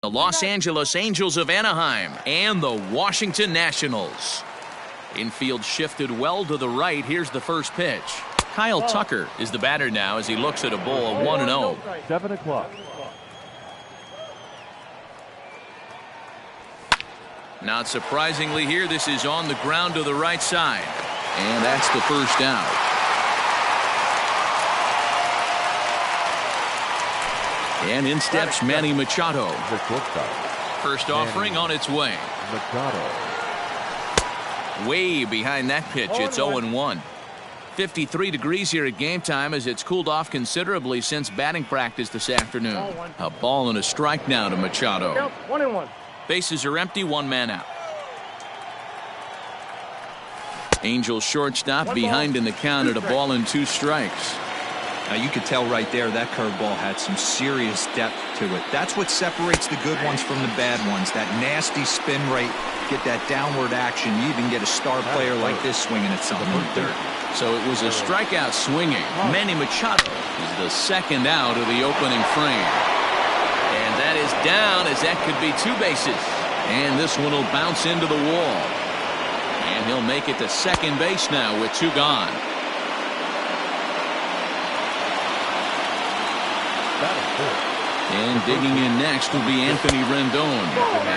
The Los Angeles Angels of Anaheim and the Washington Nationals. Infield shifted well to the right. Here's the first pitch. Kyle Tucker is the batter now as he looks at a ball of 1-0. 7 o'clock. Not surprisingly here, this is on the ground to the right side. And that's the first out. And in steps Manny Machado. First offering on its way. Way behind that pitch. It's 0-1. 53 degrees here at game time as it's cooled off considerably since batting practice this afternoon. A ball and a strike now to Machado. 1-1. Bases are empty, one man out. Angels shortstop behind in the count at a ball and 2 strikes. Now you could tell right there that curveball had some serious depth to it. That's what separates the good ones from the bad ones. That nasty spin rate, get that downward action. You even get a star player like this swinging at something in the dirt. So it was a strikeout swinging. Manny Machado is the second out of the opening frame. And that is down as that could be 2 bases. And this one will bounce into the wall. And he'll make it to second base now with 2 gone. And digging in next will be Anthony Rendon.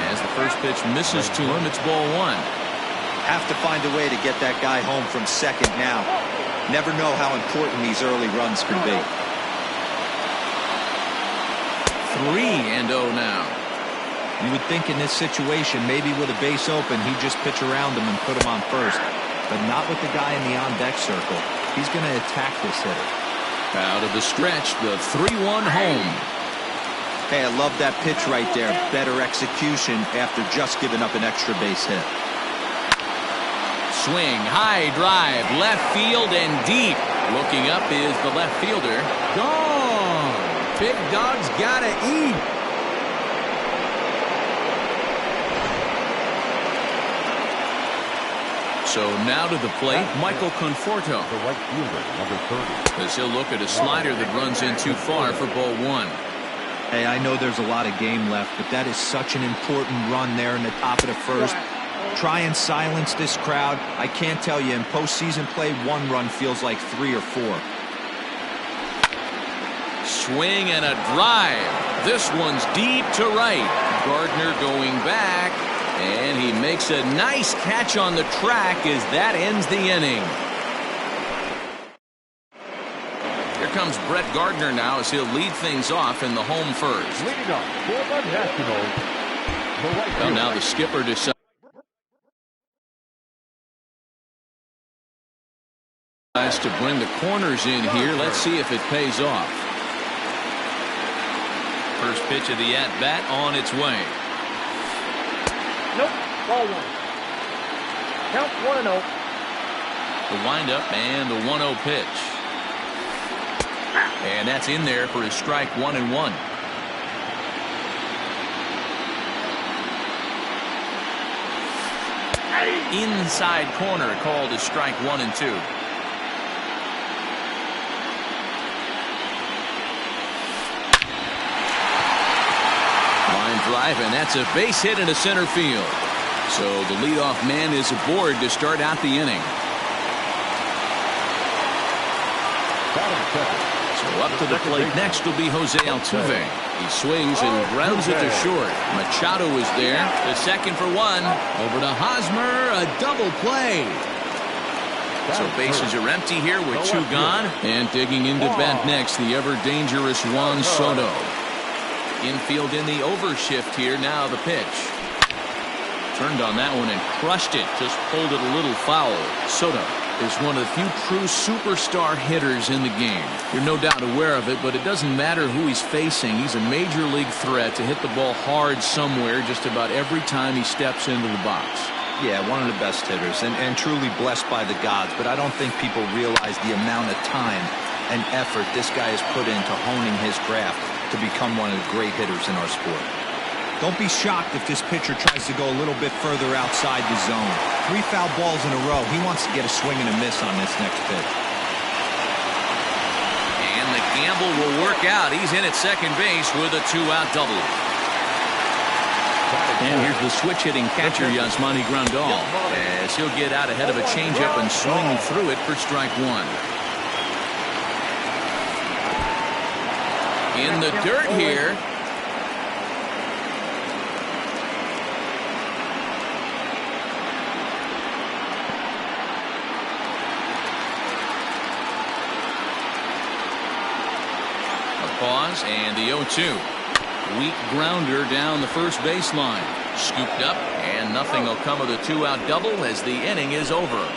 As the first pitch misses to him, it's ball 1. Have to find a way to get that guy home from second now. Never know how important these early runs can be. 3-0 now. You would think in this situation, maybe with a base open, he'd just pitch around him and put him on first. But not with the guy in the on-deck circle. He's going to attack this hitter. Out of the stretch, the 3-1 home. Hey, I love that pitch right there. Better execution after just giving up an extra base hit. Swing, high drive, left field and deep. Looking up is the left fielder. Gone. Big Dog's gotta eat. So now to the plate, Michael Conforto. The right fielder, number 30. As he'll look at a slider that runs in too far for ball 1. Hey, I know there's a lot of game left, but that is such an important run there in the top of the first. Try and silence this crowd. I can't tell you, in postseason play, 1 run feels like 3 or 4. Swing and a drive. This one's deep to right. Gardner going back. And he makes a nice catch on the track as that ends the inning. Here comes Brett Gardner now as he'll lead things off in the home first. Leading off for the Nationals. Well, now the skipper decides to bring the corners in here. Let's see if it pays off. First pitch of the at-bat on its way. Nope, ball 1. Count 1-0. The windup and the 1-0 pitch. And that's in there for his strike 1-1. Inside corner called as strike 1-2. Line drive, and that's a base hit into center field. So the leadoff man is aboard to start out the inning. So up to the plate next will be Jose Altuve. He swings and grounds it to short. Machado is there. The second for 1. Over to Hosmer. A double play. So bases are empty here with 2 gone. And digging into bat next, the ever-dangerous Juan Soto. Infield in the overshift here. Now the pitch. Turned on that one and crushed it. Just pulled it a little foul. Soto is one of the few true superstar hitters in the game. You're no doubt aware of it, but it doesn't matter who he's facing. He's a major league threat to hit the ball hard somewhere just about every time he steps into the box. Yeah, one of the best hitters and truly blessed by the gods, but I don't think people realize the amount of time and effort this guy has put into honing his craft to become one of the great hitters in our sport. Don't be shocked if this pitcher tries to go a little bit further outside the zone. 3 foul balls in a row. He wants to get a swing and a miss on this next pitch. And the gamble will work out. He's in at second base with a 2-out double. And here's the switch-hitting catcher, Yasmani Grandal, as he'll get out ahead of a changeup and swing through it for strike one. In the dirt here. A pause and the 0-2. Weak grounder down the first baseline. Scooped up, and nothing will come of the two-out double as the inning is over.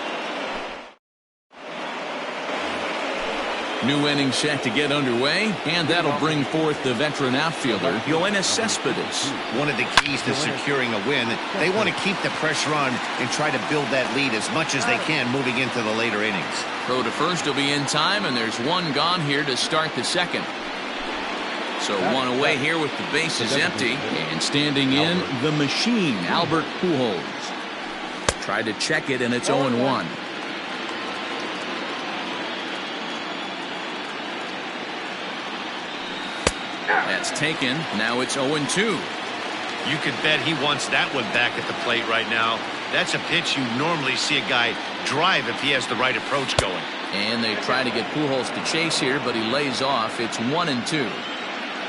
New inning set to get underway, and that'll bring forth the veteran outfielder, Yoenis Cespedes. One of the keys to securing a win, they want to keep the pressure on and try to build that lead as much as they can moving into the later innings. Throw to first will be in time, and there's one gone here to start the second. So one away here with the bases empty. And standing in, the machine, Albert Pujols. Tried to check it, and it's 0-1. That's taken. Now it's 0-2. You could bet he wants that one back at the plate right now. That's a pitch you normally see a guy drive if he has the right approach going. And they try to get Pujols to chase here, but he lays off. It's 1-2.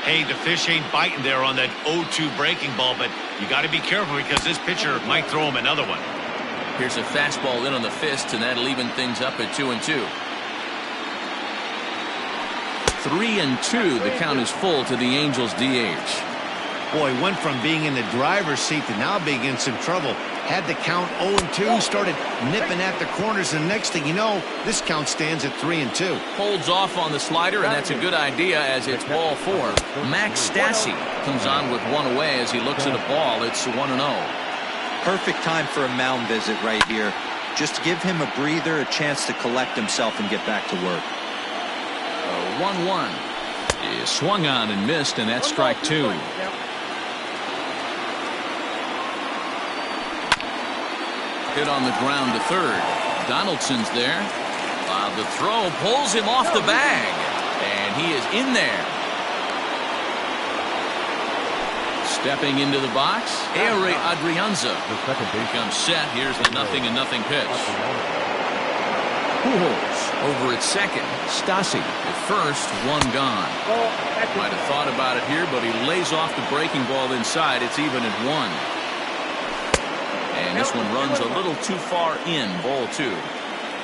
Hey, the fish ain't biting there on that 0-2 breaking ball, but you got to be careful because this pitcher might throw him another one. Here's a fastball in on the fist, and that'll even things up at 2-2. 3-2. The count is full to the Angels DH. Boy, went from being in the driver's seat to now being in some trouble. Had the count 0-2, started nipping at the corners, and next thing you know, this count stands at 3-2. Holds off on the slider, and that's a good idea as it's ball 4. Max Stassi comes on with one away as he looks at a ball. It's 1-0. Perfect time for a mound visit right here. Just to give him a breather, a chance to collect himself and get back to work. 1-1 is swung on and missed, and that's strike 2. Hit on the ground to third. Donaldson's there. The throw pulls him off the bag, and he is in there. Stepping into the box, Ehire Adrianza comes set. Here's the 0-0 pitch. Pujols over at second. Stassi at first, one gone. Might have thought about it here, but he lays off the breaking ball inside. It's even at 1. And this one runs a little too far in, ball 2.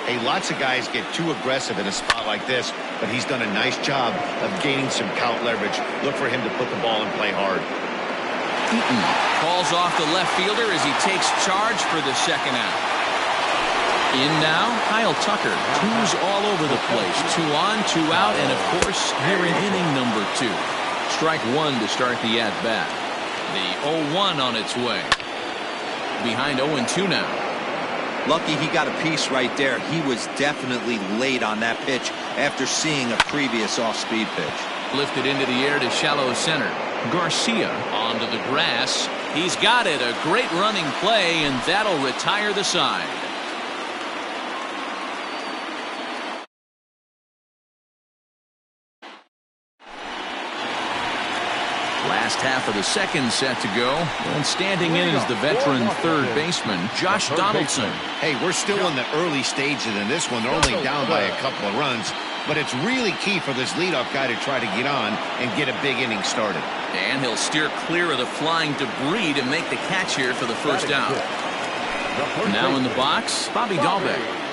Hey, lots of guys get too aggressive in a spot like this, but he's done a nice job of gaining some count leverage. Look for him to put the ball and play hard. Eaton calls off the left fielder as he takes charge for the second out. In now, Kyle Tucker. 2's all over the place. 2 on, 2 out, and of course, here in inning number 2. Strike 1 to start the at-bat. The 0-1 on its way. Behind 0-2 now. Lucky he got a piece right there. He was definitely late on that pitch after seeing a previous off-speed pitch. Lifted into the air to shallow center. Garcia onto the grass. He's got it. A great running play, and that'll retire the side. Last half of the second set to go, and standing in is the veteran third baseman, Josh Donaldson. Hey, we're still in the early stages in this one. They're only down by a couple of runs, but it's really key for this leadoff guy to try to get on and get a big inning started. And he'll steer clear of the flying debris to make the catch here for the first out. Now in the box, Bobby Dalbec.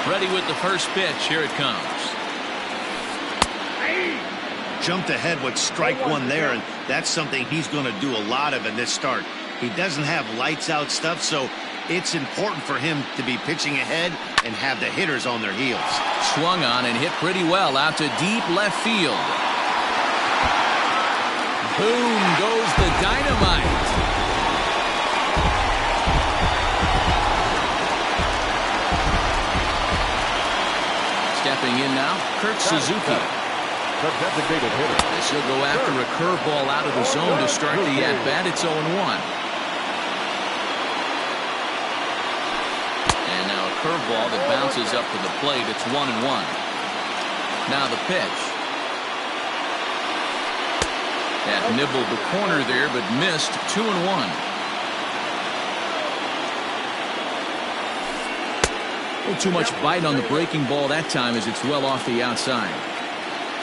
Ready with the first pitch. Here it comes. Jumped ahead with strike 1 there, and that's something he's going to do a lot of in this start. He doesn't have lights out stuff, so it's important for him to be pitching ahead and have the hitters on their heels. Swung on and hit pretty well out to deep left field. Boom goes the dynamite. Stepping in now, Kurt Suzuki. The designated hitter. As he'll go after a curveball out of the zone to start the at-bat. It's 0-1. And now a curveball that bounces up to the plate. It's 1-1. Now the pitch. That nibbled the corner there, but missed. 2-1. A little too much bite on the breaking ball that time as it's well off the outside.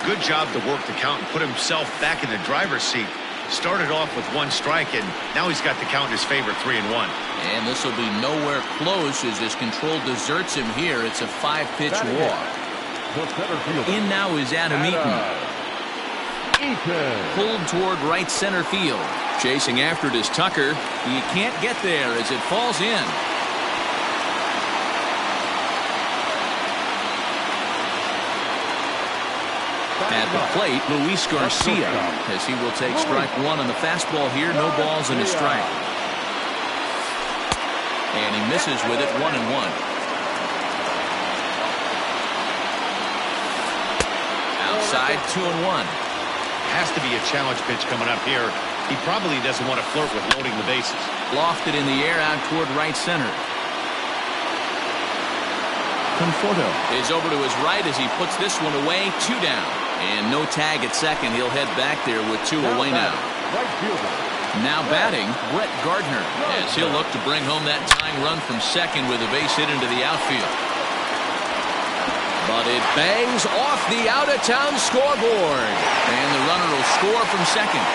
Good job to work the count and put himself back in the driver's seat. Started off with 1 strike, and now he's got the count in his favor, 3-1. And this will be nowhere close as his control deserts him here. It's a 5-pitch walk. In now is Adam Eaton. Pulled toward right center field. Chasing after it is Tucker. He can't get there as it falls in. At the plate, Luis Garcia, as he will take strike 1 on the fastball here. No balls and a strike. And he misses with it. 1-1. Outside, 2-1. Has to be a challenge pitch coming up here. He probably doesn't want to flirt with loading the bases. Lofted in the air out toward right center. Conforto is over to his right as he puts this one away. 2 down. And no tag at second. He'll head back there with 2 away now. Now batting, Brett Gardner, as he'll look to bring home that tying run from second with a base hit into the outfield. But it bangs off the out-of-town scoreboard. And the runner will score from second.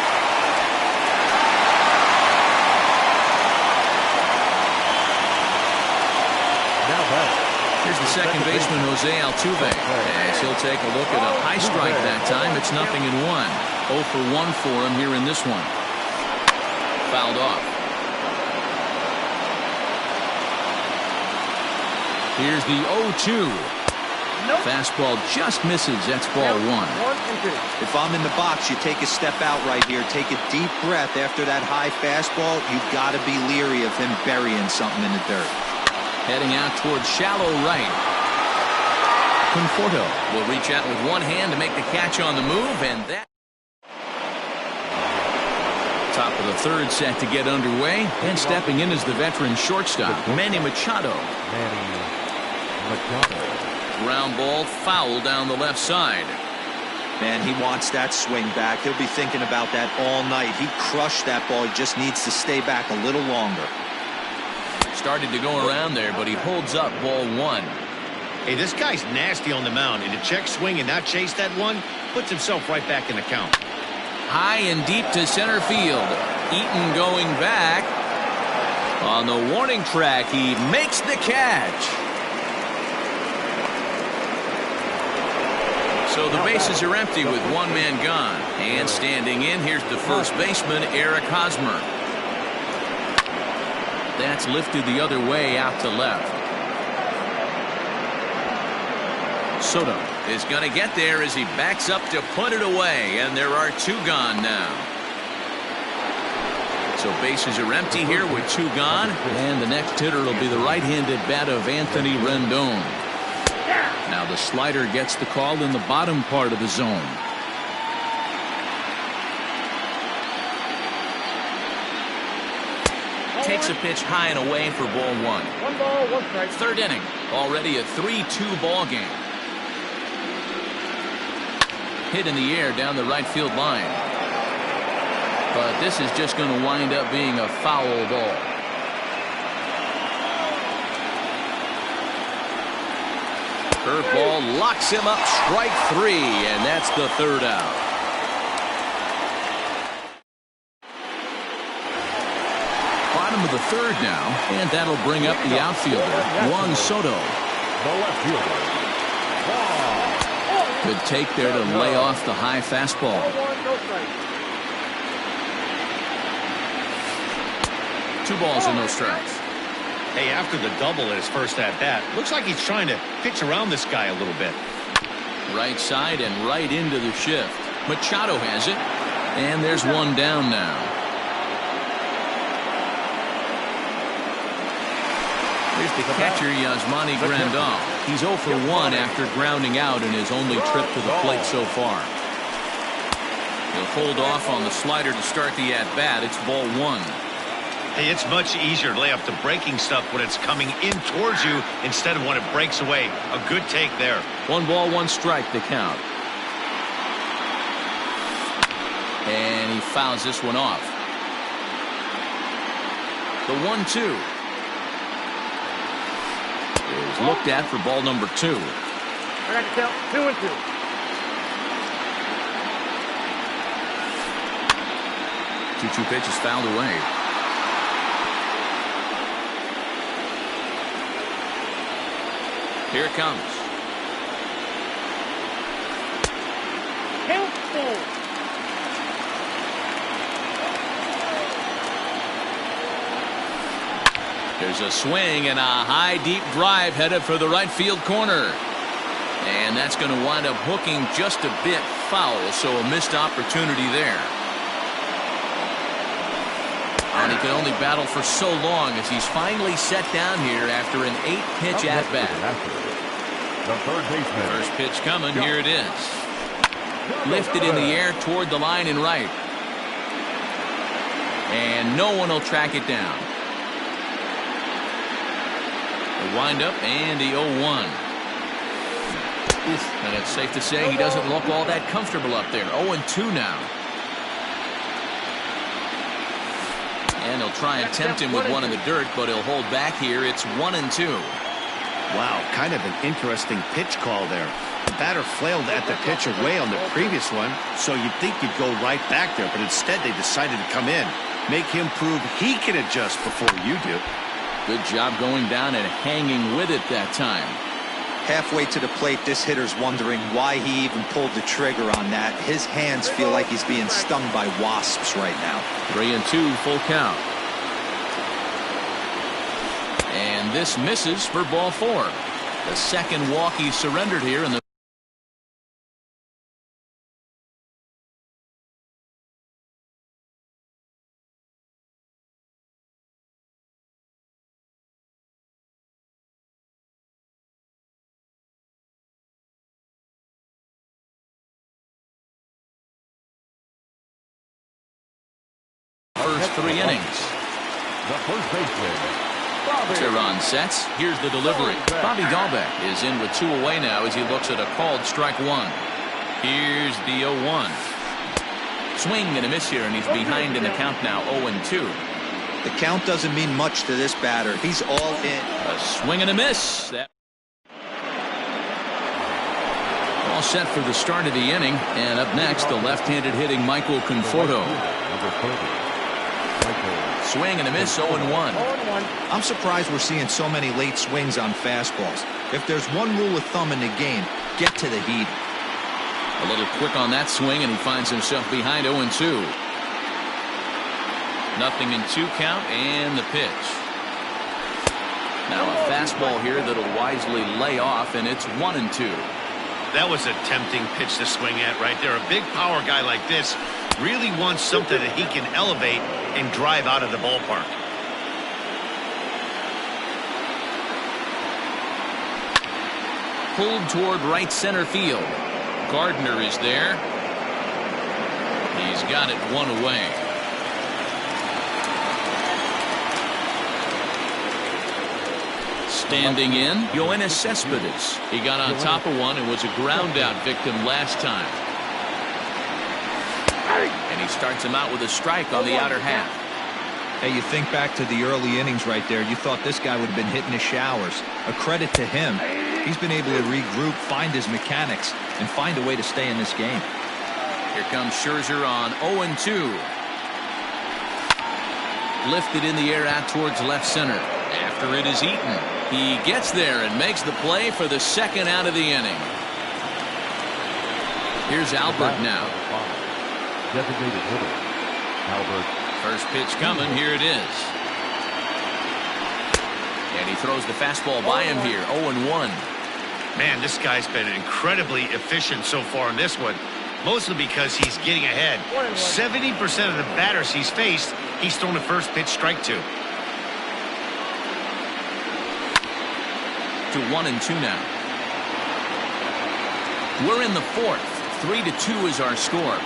Now batting. Here's the second baseman, Jose Altuve, as he'll take a look at a high strike that time. It's 0-1. 0 for 1 for him here in this one. Fouled off. Here's the 0-2. Fastball just misses. That's ball 1. If I'm in the box, you take a step out right here. Take a deep breath after that high fastball. You've got to be leery of him burying something in the dirt. Heading out towards shallow right. Conforto will reach out with one hand to make the catch on the move, and that. Top of the third set to get underway, and stepping in is the veteran shortstop, Manny Machado. Ground ball foul down the left side. Man, he wants that swing back. He'll be thinking about that all night. He crushed that ball. He just needs to stay back a little longer. Started to go around there, but he holds up ball 1. Hey, this guy's nasty on the mound, and to check swing and not chase that one puts himself right back in the count. High and deep to center field. Eaton going back. On the warning track, he makes the catch. So the bases are empty with one man gone. And standing in, here's the first baseman, Eric Hosmer. That's lifted the other way out to left. Soto is going to get there as he backs up to put it away, and there are 2 gone now. So bases are empty here with 2 gone, and the next hitter will be the right-handed bat of Anthony Rendon. Now the slider gets the call in the bottom part of the zone. Takes a pitch high and away for ball 1. 1 ball, 1 strike. Third inning. Already a 3-2 ball game. Hit in the air down the right field line. But this is just going to wind up being a foul ball. Curveball locks him up. Strike 3, and that's the 3rd out. Bottom of the 3rd now, and that'll bring up the outfielder, Juan Soto. The left fielder. Good take there to lay off the high fastball. 2 balls and no strikes. Hey, after the double at his first at-bat, looks like he's trying to pitch around this guy a little bit. Right side and right into the shift. Machado has it, and there's 1 down now. Here's The catcher, Yasmani Grandal. He's 0 for 1 after grounding out in his only trip to the plate so far. He'll hold off on the slider to start the at-bat. It's ball 1. Hey, it's much easier to lay off the breaking stuff when it's coming in towards you instead of when it breaks away. A good take there. 1 ball, 1 strike, the count. And he fouls this one off. The 1-2 is looked at for ball number 2. I got to count 2-2. Two pitches fouled away. Here it comes. Count 4. There's a swing and a high deep drive headed for the right field corner. And that's going to wind up hooking just a bit foul, so a missed opportunity there. And he can only battle for so long as he's finally set down here after an 8-pitch at-bat. The third baseman. First pitch coming. Here it is. Lifted in the air toward the line and right. And no one will track it down. The windup and the 0-1. And it's safe to say he doesn't look all that comfortable up there. 0-2 now. And he'll try and tempt him with one in the dirt, but he'll hold back here. It's 1-2. Wow, kind of an interesting pitch call there. The batter flailed at the pitch away on the previous one, so you'd think you'd go right back there, but instead they decided to come in. Make him prove he can adjust before you do. Good job going down and hanging with it that time. Halfway to the plate, this hitter's wondering why he even pulled the trigger on that. His hands feel like he's being stung by wasps right now. 3-2, full count. And this misses for ball 4. The second walk he surrendered here in the first 3 innings. The first baseman. Tehran sets. Here's the delivery. Bobby Dahlbeck is in with 2 away now as he looks at a called strike 1. Here's the 0-1. Swing and a miss here, and he's behind in the count now. 0-2. The count doesn't mean much to this batter. He's all in. A swing and a miss. All set for the start of the inning. And up next, the left-handed hitting Michael Conforto. Swing and a miss, 0-1. I'm surprised we're seeing so many late swings on fastballs. If there's one rule of thumb in the game, get to the heat. A little quick on that swing, and he finds himself behind 0-2. Nothing in 2 count, and the pitch. Now a fastball here that'll wisely lay off, and it's 1-2. That was a tempting pitch to swing at right there. A big power guy like this really wants something that he can elevate and drive out of the ballpark. Pulled toward right center field. Gardner is there. He's got it 1 away. Standing in, Yoenis Cespedes. He got on top of one and was a ground out victim last time. And he starts him out with a strike on the outer half. Hey, you think back to the early innings right there. You thought this guy would have been hitting his showers. A credit to him. He's been able to regroup, find his mechanics, and find a way to stay in this game. Here comes Scherzer on 0-2. Lifted in the air out towards left center. After it is eaten, he gets there and makes the play for the second out of the inning. Here's Albert now. Designated hitter, Albert. First pitch coming. Here it is. And he throws the fastball by him here. 0-1. Man, this guy's been incredibly efficient so far in this one, mostly because he's getting ahead. 70% of the batters he's faced, he's thrown a first pitch strike to. to 1-2 now. We're in the fourth. 3-2 is our score.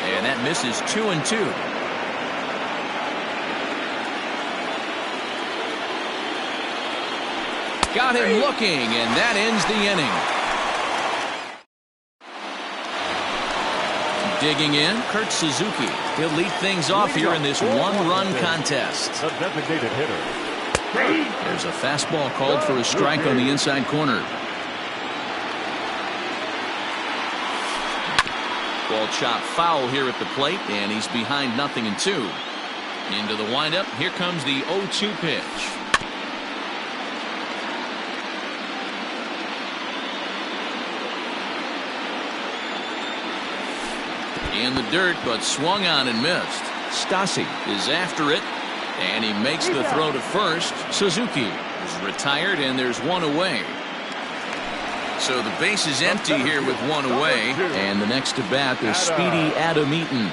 And that misses 2-2. Got him looking, and that ends the inning. Digging in, Kurt Suzuki. He'll lead things off here in this one-run contest. The designated hitter. There's a fastball called for a strike on the inside corner. Ball chopped foul here at the plate, and he's behind 0-2. Into the windup, here comes the 0-2 pitch. In the dirt, but swung on and missed. Stasi is after it, and he makes the throw to first. Suzuki is retired, and there's one away. So the base is empty here with one away, and the next to bat is speedy Adam Eaton.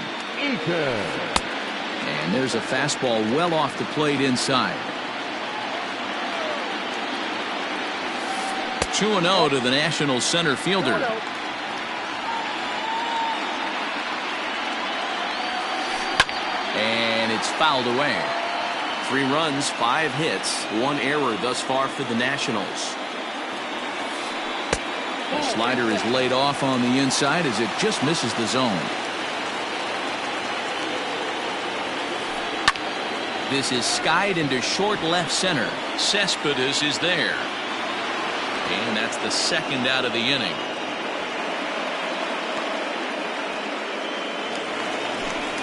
And there's a fastball well off the plate inside. 2-0 to the Nationals center fielder. And it's fouled away. 3 runs, 5 hits, 1 error thus far for the Nationals. The slider is laid off on the inside as it just misses the zone. This is skied into short left center. Cespedes is there. And that's the second out of the inning.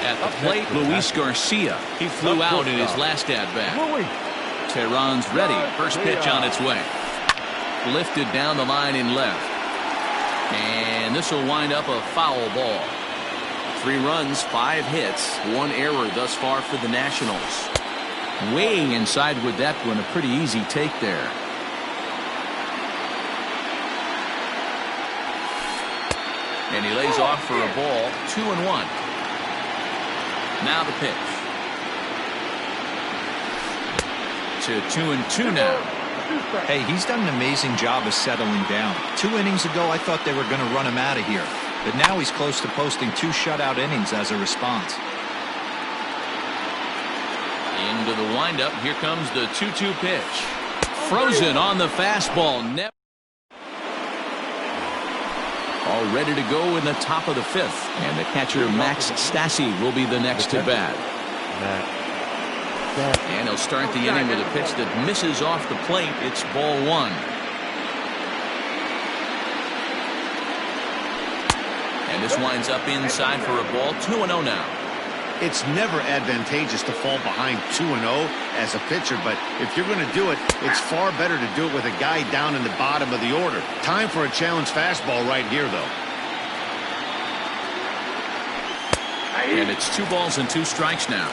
At the plate, Luis Garcia. He flew out in his last at-bat. Tehran's ready. First pitch on its way. Lifted down the line in left. And this will wind up a foul ball. 3 runs, 5 hits, 1 error thus far for the Nationals. Way inside with that one. A pretty easy take there. And he lays off for a ball. 2-1. Now the pitch. To 2-2 now. Hey, he's done an amazing job of settling down. 2 innings ago, I thought they were going to run him out of here. But now he's close to posting 2 shutout innings as a response. Into the windup. Here comes the 2-2 pitch. Frozen on the fastball. All ready to go in the top of the 5th. And the catcher, Max Stassi, will be the next to bat. And he'll start the inning with a pitch that misses off the plate. It's ball 1. And this winds up inside for a ball. 2-0 now. It's never advantageous to fall behind 2-0 as a pitcher, but if you're going to do it, it's far better to do it with a guy down in the bottom of the order. Time for a challenge fastball right here, though. And it's 2 balls and 2 strikes now.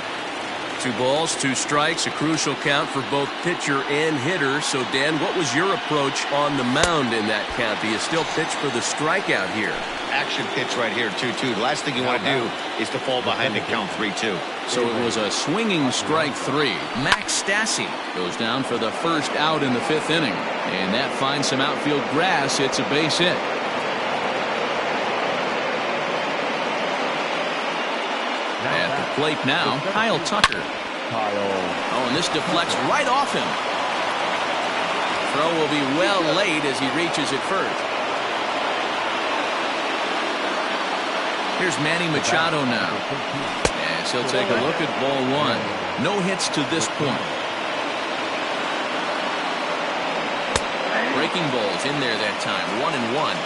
2 balls, 2 strikes, a crucial count for both pitcher and hitter. So, Dan, what was your approach on the mound in that count? Do you still pitch for the strikeout here? Action pitch right here, 2-2. The last thing you want to do is to fall behind and count 3-2. So it was a swinging strike 3. Max Stassi goes down for the first out in the 5th inning. And that finds some outfield grass. It's a base hit. At the plate now, Kyle Tucker. Oh, and this deflects right off him. Throw will be well late as he reaches it first. Here's Manny Machado now. As he'll take a look at ball 1. No hits to this point. Breaking balls in there that time. 1-1.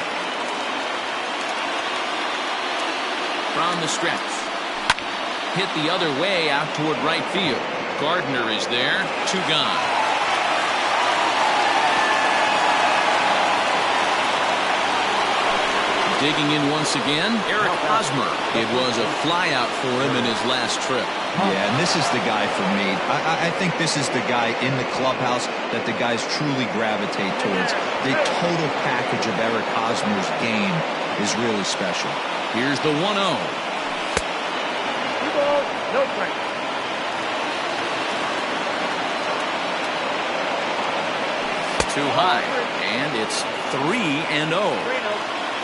From the stretch. Hit the other way out toward right field. Gardner is there. 2 gone. Digging in once again, Eric Hosmer. It was a flyout for him in his last trip. Yeah, and this is the guy for me. I think this is the guy in the clubhouse that the guys truly gravitate towards. The total package of Eric Hosmer's game is really special. Here's the 1-0. No strike. too high, and it's 3-0.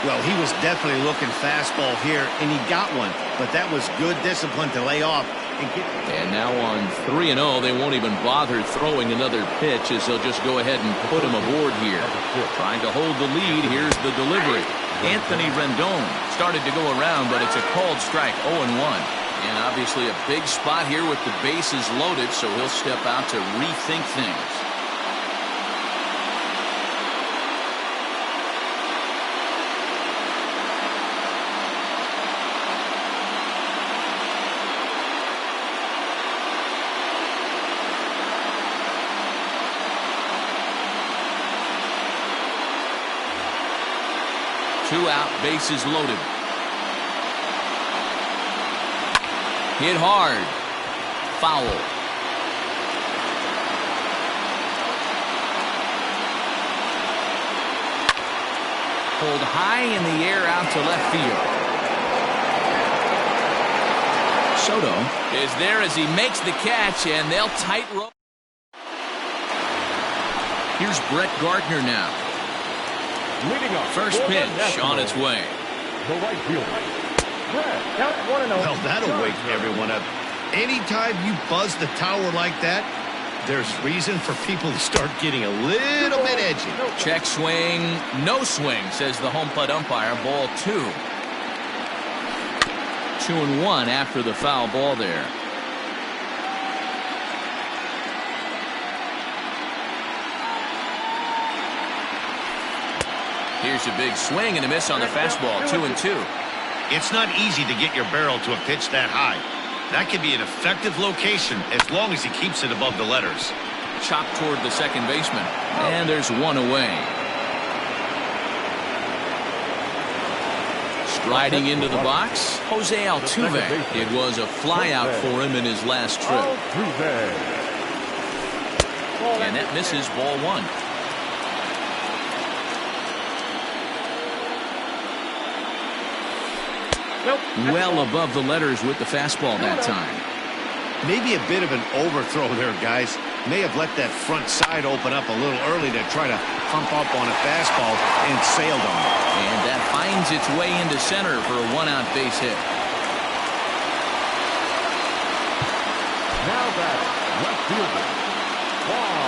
Well, he was definitely looking fastball here, and he got one. But that was good discipline to lay off. And now on 3-0, they won't even bother throwing another pitch as they'll just go ahead and put him aboard here. Trying to hold the lead. Here's the delivery. Anthony Rendon started to go around, but it's a called strike, 0-1. And obviously a big spot here with the bases loaded, so he'll step out to rethink things. Two out, bases loaded. Hit hard. Foul. Pulled high in the air out to left field. Soto is there as he makes the catch, and they'll tightrope. Here's Brett Gardner now. Leading off. First pitch on its way. The right fielder. Count 1-0. Well, that'll wake everyone up. Anytime you buzz the tower like that, there's reason for people to start getting a little bit edgy. Check swing, no swing, says the home plate umpire. Ball 2. 2-1 after the foul ball there. Here's a big swing and a miss on the fastball. 2-2. It's not easy to get your barrel to a pitch that high. That can be an effective location as long as he keeps it above the letters. Chopped toward the second baseman. And there's one away. Striding into the box, Jose Altuve. It was a flyout for him in his last trip. And that misses, ball 1. Well above the letters with the fastball that time. Maybe a bit of an overthrow there, guys. May have let that front side open up a little early to try to pump up on a fastball and sailed on it. And that finds its way into center for a one-out base hit. Now back, left fielder. Wow.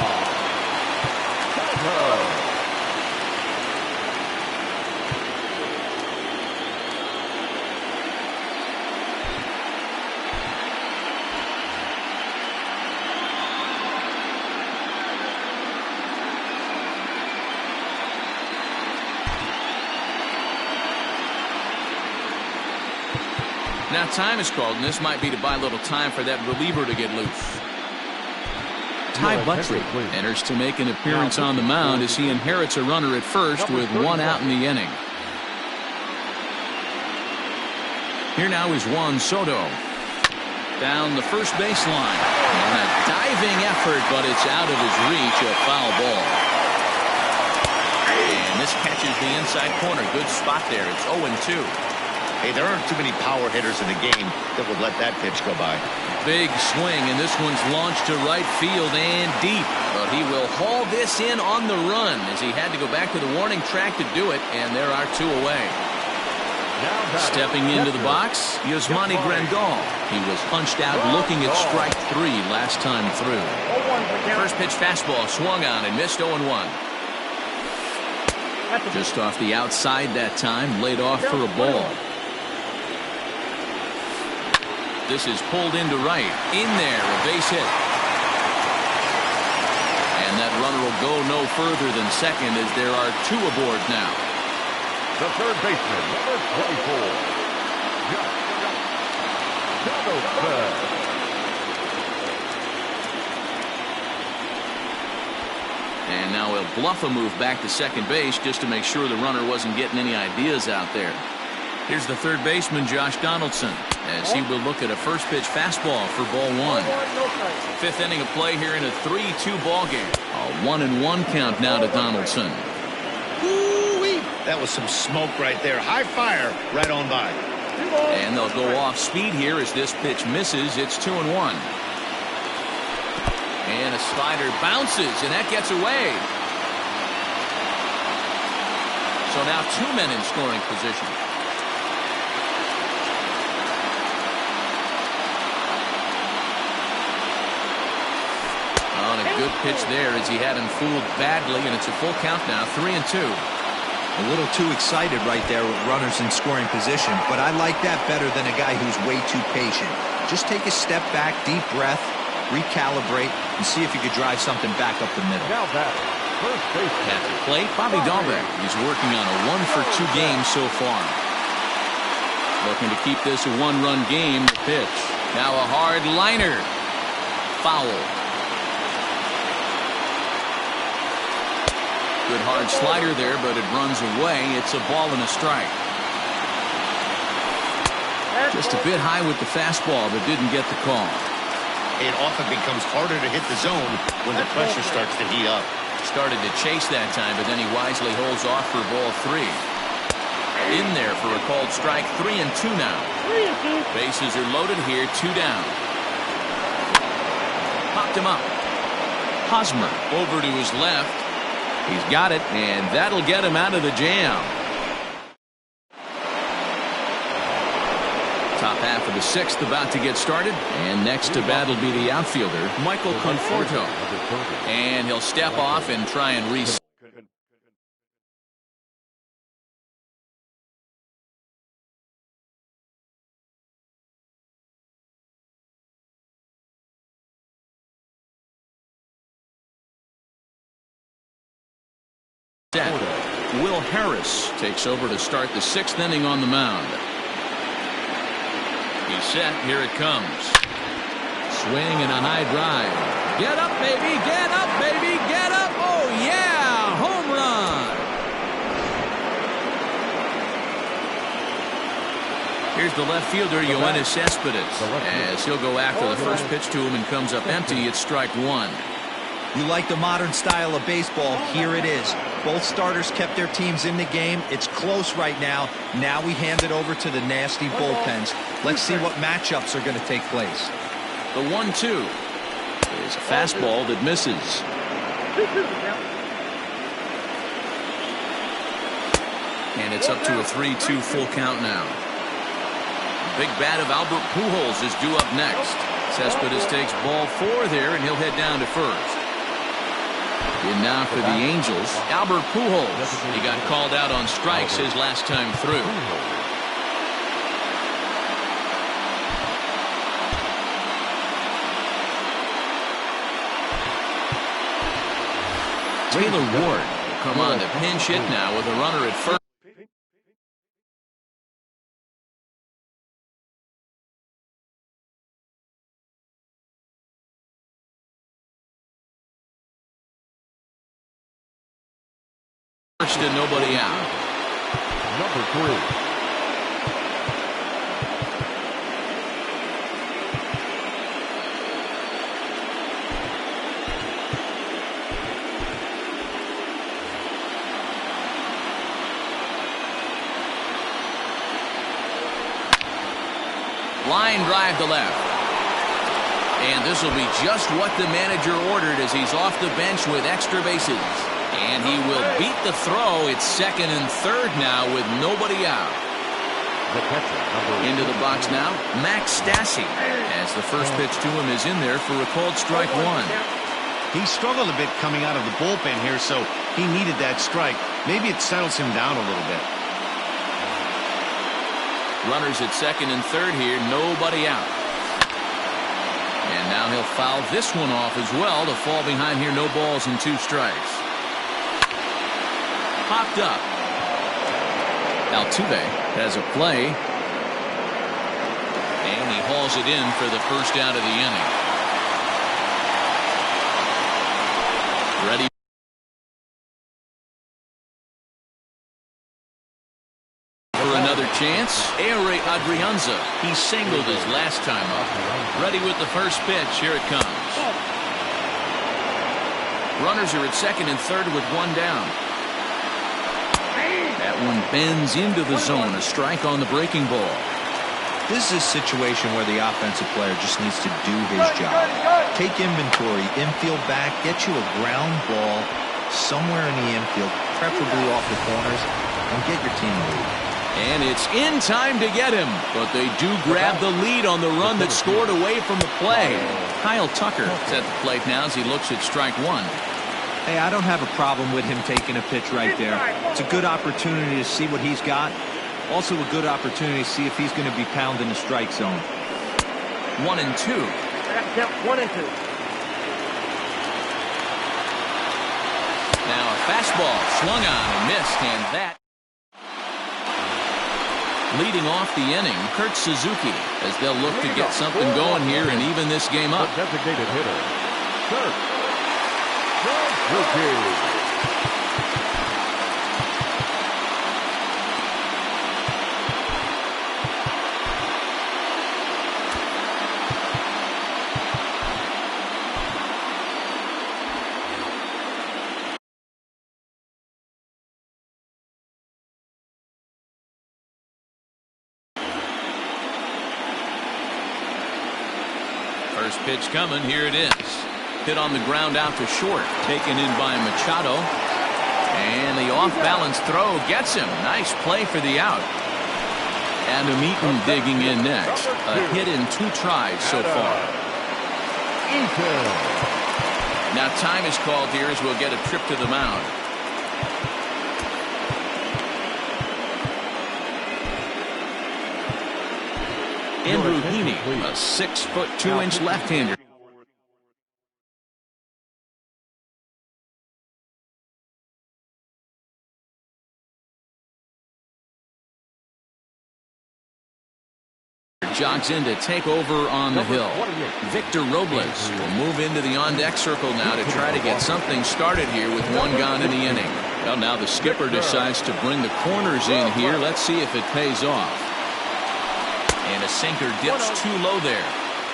Now time is called, and this might be to buy a little time for that reliever to get loose. Ty Buttrey enters to make an appearance on the mound as he inherits a runner at first with one out in the inning. Here now is Juan Soto. Down the first baseline. And a diving effort, but it's out of his reach, a foul ball. And this catches the inside corner. Good spot there. It's 0-2. Hey, there aren't too many power hitters in the game that would let that pitch go by. Big swing, and this one's launched to right field and deep. But he will haul this in on the run as he had to go back to the warning track to do it, and there are two away. Stepping into the box, Yasmani Grandal. He was punched out looking at strike 3 last time through. First pitch fastball swung on and missed 0-1. Just off the outside that time, laid off for a ball. This is pulled into right. In there, a base hit. And that runner will go no further than second as there are two aboard now. The third baseman, number 24. Donaldson. And now he'll bluff a move back to second base just to make sure the runner wasn't getting any ideas out there. Here's the third baseman, Josh Donaldson, as he will look at a first pitch fastball for ball 1. Fifth inning of play here in a 3-2 ball game. A 1-1 count now to Donaldson. Ooh-wee. That was some smoke right there. High fire right on by. And they'll go off speed here as this pitch misses. It's 2-1. And a slider bounces, and that gets away. So now 2 men in scoring position. On a good pitch there as he had him fooled badly, and it's a full count now, 3-2. A little too excited right there with runners in scoring position, but I like that better than a guy who's way too patient. Just take a step back, deep breath, recalibrate, and see if you could drive something back up the middle. Now back, first base. At the plate, Bobby Dahlbeck. He's working on a 1-for-2 game so far. Looking to keep this a one-run game. The pitch. Now a hard liner. Foul. Good hard slider there, but it runs away. It's a ball and a strike. Just a bit high with the fastball, but didn't get the call. It often becomes harder to hit the zone when the pressure starts to heat up. Started to chase that time, but then he wisely holds off for ball 3. In there for a called strike. 3-2 now. Bases are loaded here. 2 down. Popped him up. Hosmer over to his left. He's got it, and that'll get him out of the jam. Top half of the 6th about to get started, and next to bat will be the outfielder, Michael Conforto. And he'll step off and try and reset. Will Harris takes over to start the 6th inning on the mound. He's set. Here it comes. Swing and a high drive. Get up, baby. Get up, baby. Get up. Oh, yeah. Home run. Here's the left fielder, Yoenis Cespedes. As he'll go after the first pitch to him and comes up empty. It's strike 1. You like the modern style of baseball? Here it is. Both starters kept their teams in the game. It's close right now. Now we hand it over to the nasty bullpens. Let's see what matchups are going to take place. The 1-2 is a fastball that misses. And it's up to a 3-2 full count now. Big bat of Albert Pujols is due up next. Cespedes takes ball 4 there, and he'll head down to first. In now for the Angels, Albert Pujols. He got called out on strikes his last time through. Taylor Ward will come on to pinch hit now with a runner at first. And nobody out. Number 3. Line drive to left. And this will be just what the manager ordered as he's off the bench with extra bases. And he will beat the throw. It's 2nd and 3rd now with nobody out. Into the box now, Max Stassi. As the first pitch to him is in there for a called strike 1. He struggled a bit coming out of the bullpen here, so he needed that strike. Maybe it settles him down a little bit. Runners at 2nd and 3rd here, nobody out. And now he'll foul this one off as well to fall behind here. No balls and 2 strikes. Popped up. Altuve has a play. And he hauls it in for the first out of the inning. Ready for another chance. Ehire Adrianza. He singled his last time up. Ready with the first pitch. Here it comes. Runners are at 2nd and 3rd with 1 down. That one bends into the zone. A strike on the breaking ball. This is a situation where the offensive player just needs to do his job. Take inventory, infield back, get you a ground ball somewhere in the infield, preferably off the corners, and get your team moving. And it's in time to get him, but they do grab the lead on the run that scored away from the play. Kyle Tucker is at the plate now as he looks at strike one. Hey, I don't have a problem with him taking a pitch right there. It's a good opportunity to see what he's got. Also a good opportunity to see if he's going to be pounding the strike zone. 1-2. That's 1-2. Now a fastball swung on and missed, and that. Leading off the inning, Kurt Suzuki, as they'll look to get something going here and even this game up. The designated hitter, Kurt Suzuki. First pitch coming, here it is. Hit on the ground out to short, taken in by Machado. And the off-balance throw gets him. Nice play for the out. Adam Eaton digging in next. A hit in 2 tries so far. Now time is called here as we'll get a trip to the mound. Andrew Heaney, a 6' 2" left-hander. Jogs in to take over on the hill. Victor Robles will move into the on-deck circle now to try to get something started here with 1 gone in the inning. Well, now the skipper decides to bring the corners in here. Let's see if it pays off. And a sinker dips too low there.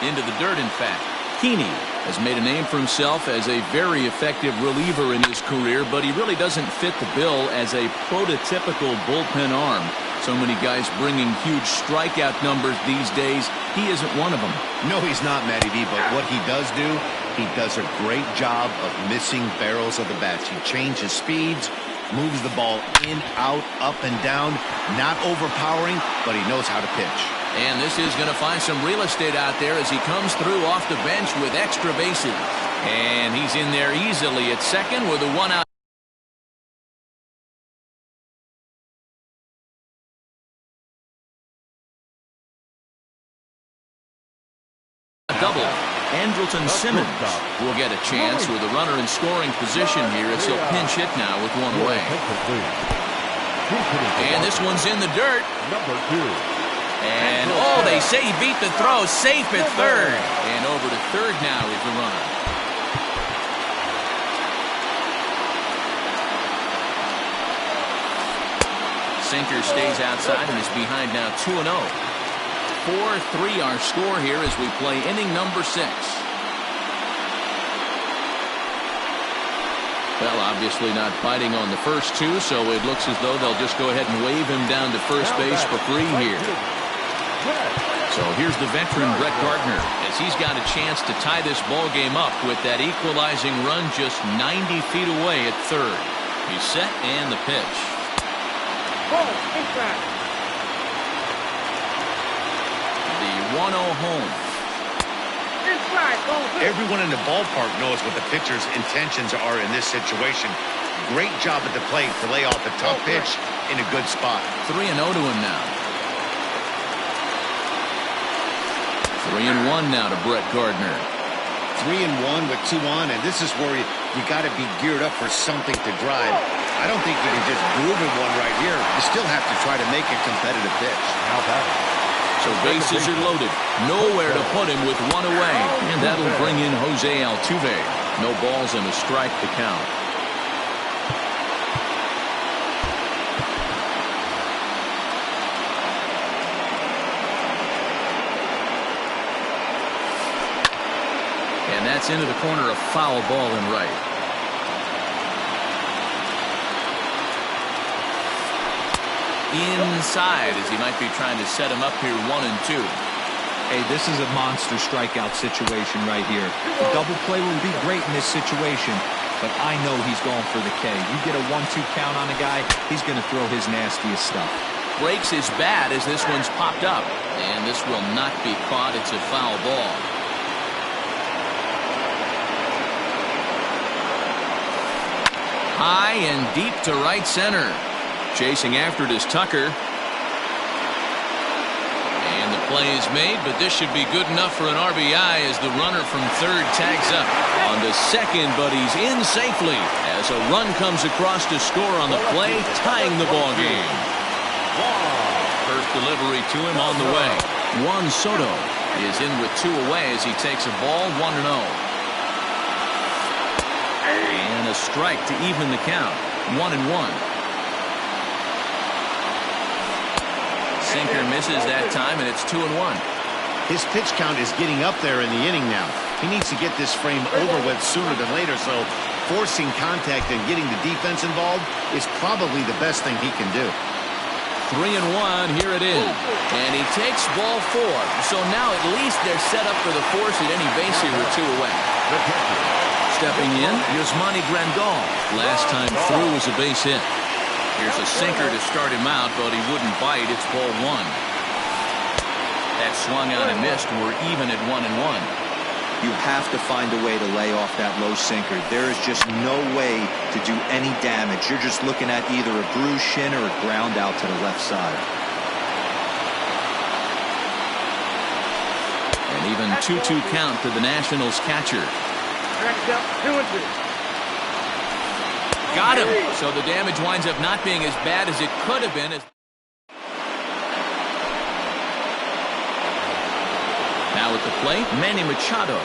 Into the dirt, in fact. Heaney has made a name for himself as a very effective reliever in his career, but he really doesn't fit the bill as a prototypical bullpen arm. So many guys bringing huge strikeout numbers these days. He isn't one of them. No, he's not, Matty D, but what he does do, he does a great job of missing barrels of the bats. He changes speeds, moves the ball in, out, up, and down. Not overpowering, but he knows how to pitch. And this is going to find some real estate out there as he comes through off the bench with extra bases. And he's in there easily at second with a 1 out. Double. Andrelton Simmons will get a chance with a runner in scoring position here as he'll pinch hit now with 1 away. And this one's in the dirt. Number 2. And, oh, they say he beat the throw. Safe at third. And over to third now is the runner. Sinker stays outside and is behind now 2-0. 4-3 our score here as we play inning number 6. Well, obviously not biting on the first 2, so it looks as though they'll just go ahead and wave him down to first base for free here. So here's the veteran Brett Gardner as he's got a chance to tie this ball game up with that equalizing run just 90 feet away at third. He's set and the pitch. The 1-0 home. Everyone in the ballpark knows what the pitcher's intentions are in this situation. Great job at the plate to lay off a tough pitch in a good spot. 3-0 to him now. 3-1 now to Brett Gardner. 3-1 with 2 on, and this is where you got to be geared up for something to drive. I don't think you can just groove in one right here. You still have to try to make a competitive pitch. How about it? So bases are loaded. Nowhere to put him with 1 away. And that'll bring in Jose Altuve. No balls and a strike to count. And that's into the corner, a foul ball in right. Inside as he might be trying to set him up here 1-2. Hey, this is a monster strikeout situation right here. The double play will be great in this situation. but I know he's going for the K. You get a 1-2 count on a guy, he's going to throw his nastiest stuff. Breaks his bat as this one's popped up. And this will not be caught. It's a foul ball. High and deep to right center. Chasing after it is Tucker. And the play is made, but this should be good enough for an RBI as the runner from third tags up. On to second, but he's in safely as a run comes across to score on the play, tying the ball game. First delivery to him on the way. Juan Soto is in with 2 away as he takes a ball 1-0. And a strike to even the count. 1-1. Sinker misses that time, and it's 2-1. His pitch count is getting up there in the inning now. He needs to get this frame over with sooner than later, so forcing contact and getting the defense involved is probably the best thing he can do. 3-1, here it is. And he takes ball 4. So now at least they're set up for the force at any base here with 2 away. Stepping in, Yasmani Grandal. Last time through was a base hit. Here's a sinker to start him out, but he wouldn't bite. It's ball 1. That swung out and missed. We're even at 1-1. You have to find a way to lay off that low sinker. There is just no way to do any damage. You're just looking at either a bruised shin or a ground out to the left side. An even 2-2 count to the Nationals catcher. Got him. So the damage winds up not being as bad as it could have been. Now at the plate, Manny Machado.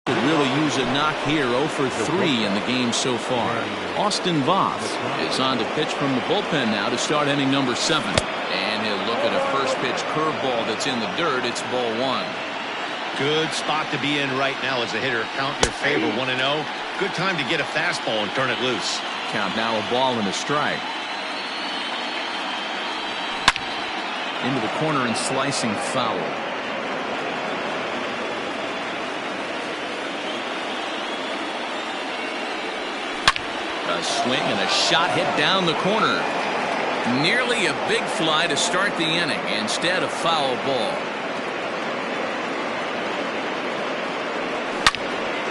Could really use a knock here. 0 for 3 in the game so far. Austin Voth is on to pitch from the bullpen now to start inning number 7. And he'll look at a first pitch curveball that's in the dirt. It's ball 1. Good spot to be in right now as a hitter. Count your favor 1-0. Good time to get a fastball and turn it loose. Count now a ball and a strike. Into the corner and slicing foul. A swing and a shot hit down the corner. Nearly a big fly to start the inning. Instead, a foul ball.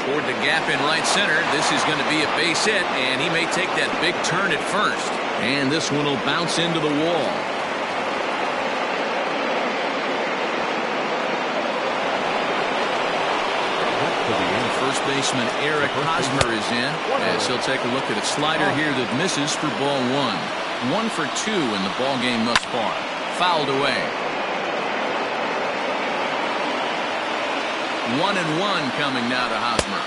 Toward the gap in right center. This is going to be a base hit, and he may take that big turn at first. And this one will bounce into the wall. First baseman Eric Hosmer is in as he'll take a look at a slider here that misses for ball 1. 1 for 2 in the ball game thus far. Fouled away. 1-1 coming now to Hosmer.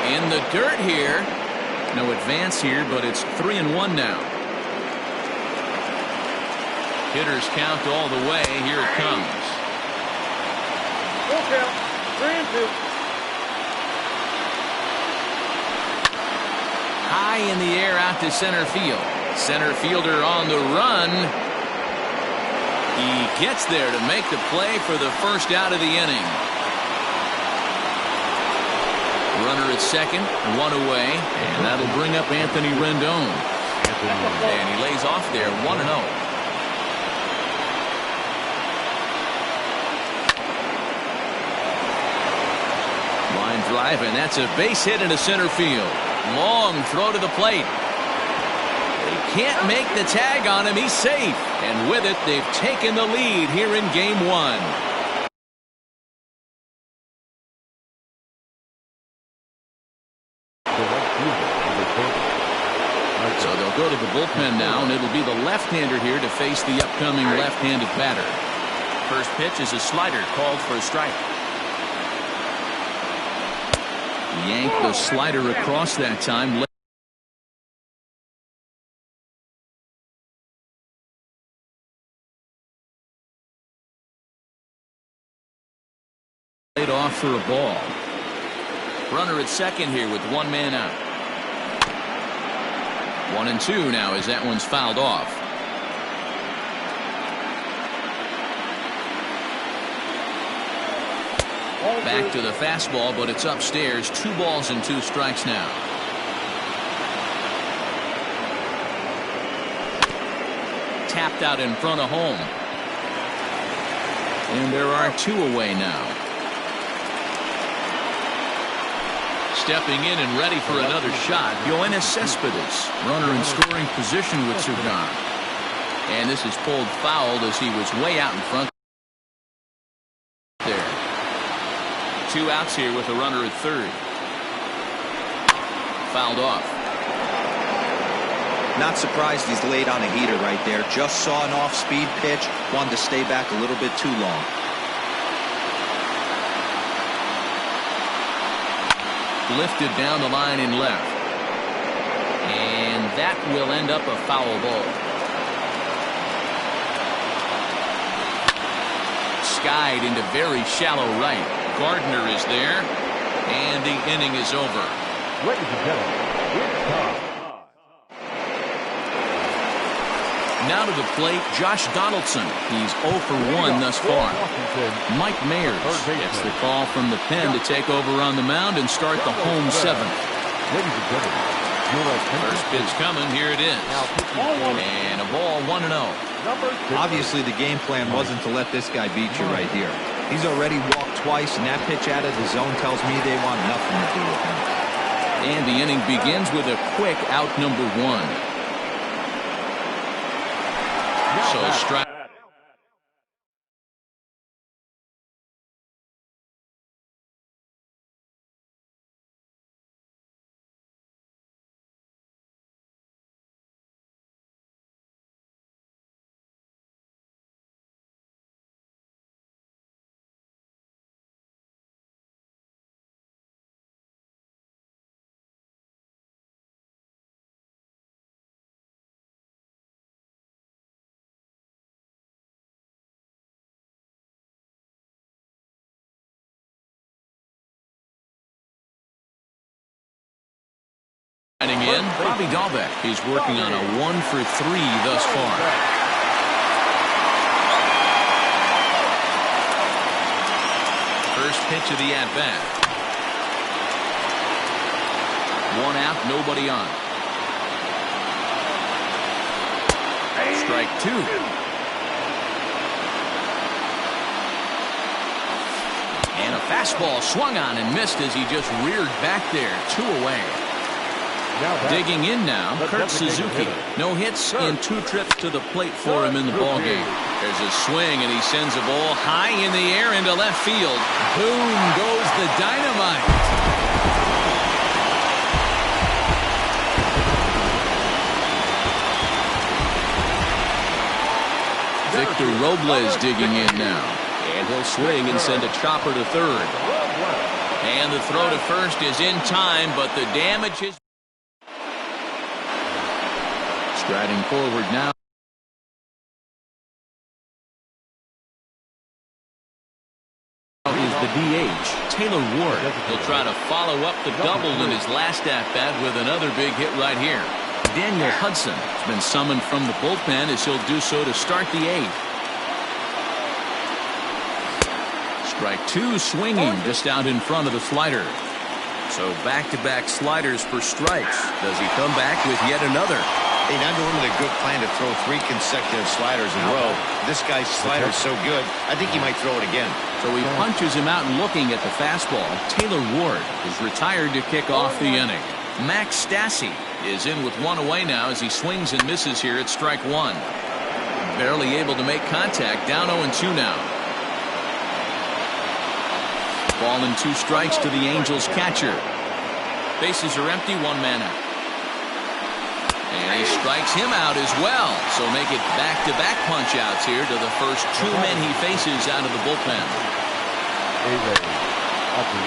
In the dirt here. No advance here, but it's 3-1 now. Hitters count all the way. Here it comes. Full count. 3-2. High in the air out to center field. Center fielder on the run. He gets there to make the play for the first out of the inning. Runner at second, 1 away, and that'll bring up Anthony Rendon. And he lays off there, 1-0. Line drive, and that's a base hit into center field. Long throw to the plate. They can't make the tag on him. He's safe. And with it, they've taken the lead here in game 1. So they'll go to the bullpen now, and it'll be the left-hander here to face the upcoming left-handed batter. First pitch is a slider called for a strike. Yanked the slider across that time. Laid off for a ball. Runner at second here with one man out. 1-2 now as that one's fouled off. Back to the fastball, but it's upstairs. 2 balls and 2 strikes now. Tapped out in front of home. And there are 2 away now. Stepping in and ready for another shot, Yoenis Cespedes. Runner in scoring position with Sugan. And this is pulled fouled as he was way out in front there. 2 outs here with a runner at third. Fouled off. Not surprised he's laid on a heater right there. Just saw an off-speed pitch. Wanted to stay back a little bit too long. Lifted down the line in left. And that will end up a foul ball. Skied into very shallow right. Gardner is there. And the inning is over. Ladies and gentlemen, it's time. Now to the plate, Josh Donaldson. He's 0 for 1 thus far. Mike Mayers gets the call from the pen to take over on the mound and start the home 7th. Ladies and gentlemen, First pitch coming. Here it is. And a ball 1-0. Obviously, the game plan wasn't to let this guy beat you right here. He's already walked twice, and that pitch out of the zone tells me they want nothing to do with him. And the inning begins with a quick out number 1. So strike. In, Bobby Dahlbeck. He's working on a 1 for 3 thus far. First pitch of the at-bat. 1 out, nobody on. Strike 2. And a fastball swung on and missed as he just reared back there. 2 away. Digging in now, Kurt Suzuki. No hits in 2 trips to the plate for him in the ballgame. There's a swing, and he sends a ball high in the air into left field. Boom goes the dynamite. Victor Robles digging in now. And he'll swing and send a chopper to third. And the throw to first is in time, but the damage is... Striding forward now is the DH, Taylor Ward. He'll try to follow up the double in his last at-bat with another big hit right here. Daniel Hudson has been summoned from the bullpen as he'll do so to start the 8th. Strike 2 swinging just out in front of the slider. So back-to-back sliders for strikes. Does he come back with yet another? Hey, not normally a good plan to throw 3 consecutive sliders in a row. This guy's slider is so good, I think he might throw it again. So he punches him out looking at the fastball. Taylor Ward is retired to kick off the inning. Max Stassi is in with 1 away now as he swings and misses here at strike 1. Barely able to make contact. Down 0-2 now. Ball and 2 strikes to the Angels catcher. Bases are empty. 1 man out. And he strikes him out as well. So make it back-to-back punch-outs here to the first 2 men he faces out of the bullpen.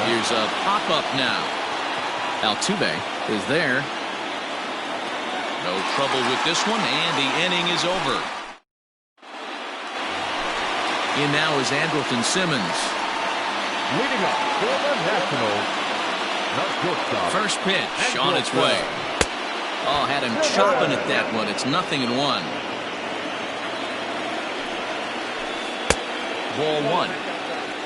Here's a pop-up now. Altuve is there. No trouble with this one, and the inning is over. In now is Andrelton Simmons. leading up for the Nationals, First pitch on its way. Oh, had him chopping at that one. It's 0-1. Ball 1.